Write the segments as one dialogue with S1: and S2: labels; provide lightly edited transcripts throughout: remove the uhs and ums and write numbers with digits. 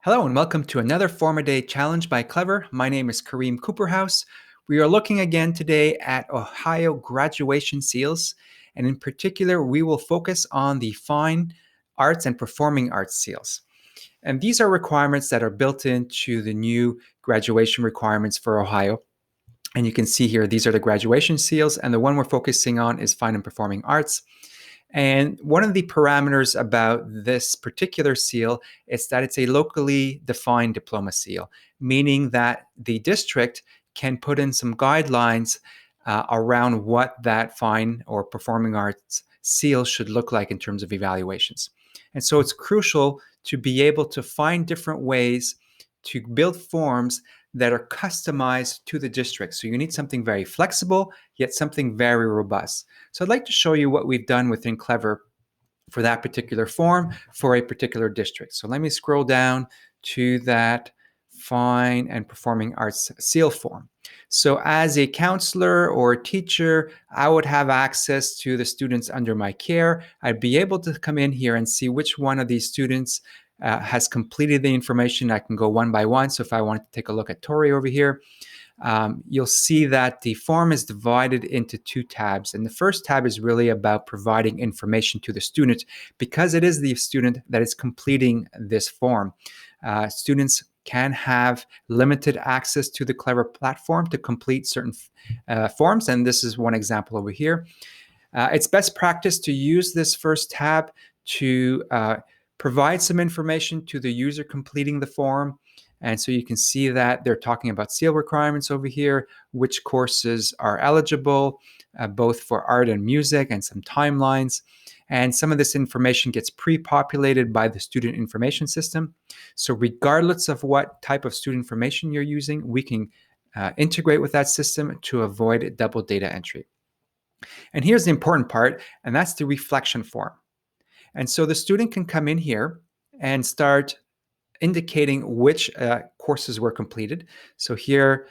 S1: Hello and welcome to another Form a Day challenge by clevr. My name is Kareem Cooperhouse. We are looking again today at Ohio graduation seals, and in particular, we will focus on the fine arts and performing arts seals. And these are requirements that are built into the new graduation requirements for Ohio. And you can see here, these are the graduation seals, and the one we're focusing on is fine and performing arts. And one of the parameters about this particular seal is that it's a locally defined diploma seal, meaning that the district can put in some guidelines around what that fine or performing arts seal should look like in terms of evaluations. And so it's crucial to be able to find different ways to build forms that are customized to the district. So you need something very flexible, yet something very robust. So I'd like to show you what we've done within clevr for that particular form for a particular district. So let me scroll down to that fine and performing arts seal form. So as a counselor or a teacher, I would have access to the students under my care. I'd be able to come in here and see which one of these students has completed the information. I can go one by one. So if I wanted to take a look at Tori over here, you'll see that the form is divided into two tabs. And the first tab is really about providing information to the student because it is the student that is completing this form. Students can have limited access to the clevr platform to complete certain forms. And this is one example over here. It's best practice to use this first tab to provide some information to the user completing the form. And so you can see that they're talking about seal requirements over here, which courses are eligible, both for art and music, and some timelines. And some of this information gets pre-populated by the student information system. So regardless of what type of student information you're using, we can integrate with that system to avoid double data entry. And here's the important part, and that's the reflection form. And so the student can come in here and start indicating which courses were completed. So here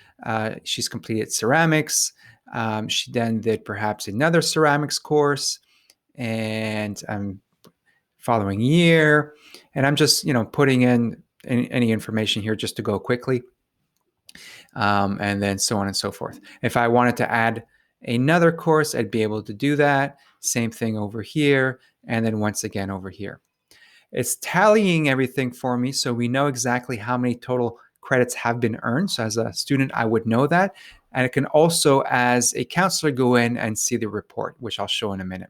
S1: she's completed ceramics. She then did perhaps another ceramics course, and following year. And I'm just putting in any information here just to go quickly, and then so on and so forth. If I wanted to add another course, I'd be able to do that. Same thing over here, and then once again over here. It's tallying everything for me, so we know exactly how many total credits have been earned. So as a student, I would know that. And it can also, as a counselor, go in and see the report, which I'll show in a minute.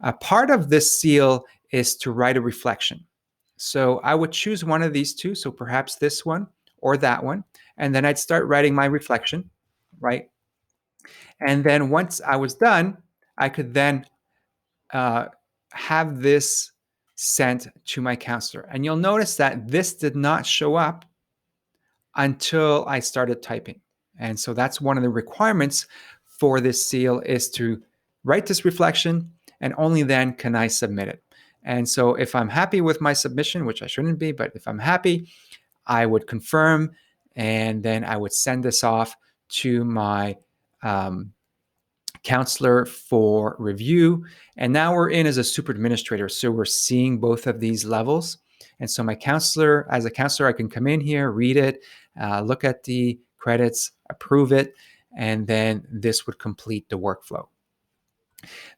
S1: A part of this seal is to write a reflection. So I would choose one of these two, so perhaps this one or that one, and then I'd start writing my reflection, right? And then once I was done, I could then have this sent to my counselor. And you'll notice that this did not show up until I started typing. And so that's one of the requirements for this seal, is to write this reflection, and only then can I submit it. And so if I'm happy with my submission, which I shouldn't be, but if I'm happy, I would confirm, and then I would send this off to my counselor for review. And now we're in as a super administrator, so we're seeing both of these levels. And so my counselor, as a counselor, I can come in here, read it, look at the credits, approve it, and then this would complete the workflow.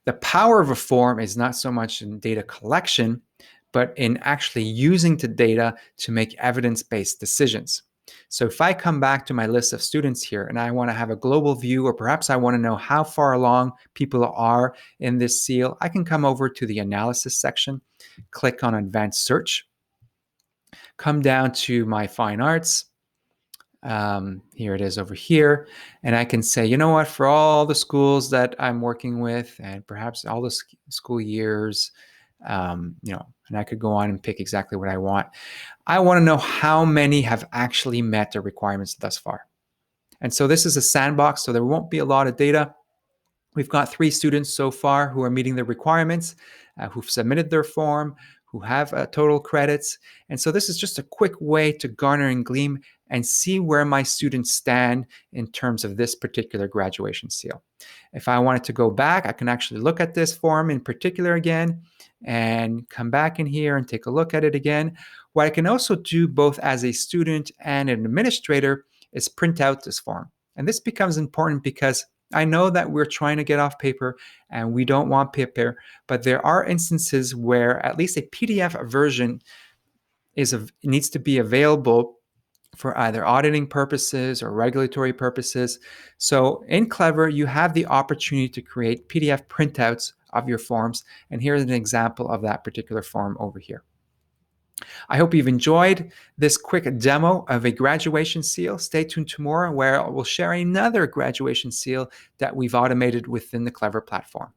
S1: The power of a form is not so much in data collection, but in actually using the data to make evidence-based decisions. So if I come back to my list of students here and I want to have a global view, or perhaps I want to know how far along people are in this seal, I can come over to the analysis section, click on advanced search, come down to my fine arts. Here it is over here. And I can say, you know what, for all the schools that I'm working with, and perhaps all the school years, and I could go on and pick exactly what I want. I want to know how many have actually met the requirements thus far. And so this is a sandbox, so there won't be a lot of data. We've got 3 students so far who are meeting the requirements, who've submitted their form, who have total credits. And so this is just a quick way to garner and glean and see where my students stand in terms of this particular graduation seal. If I wanted to go back, I can actually look at this form in particular again and come back in here and take a look at it again. What I can also do both as a student and an administrator is print out this form. And this becomes important because I know that we're trying to get off paper and we don't want paper, but there are instances where at least a PDF version needs to be available for either auditing purposes or regulatory purposes. So in clevr, you have the opportunity to create PDF printouts of your forms. And here's an example of that particular form over here. I hope you've enjoyed this quick demo of a graduation seal. Stay tuned tomorrow where we'll share another graduation seal that we've automated within the clevr platform.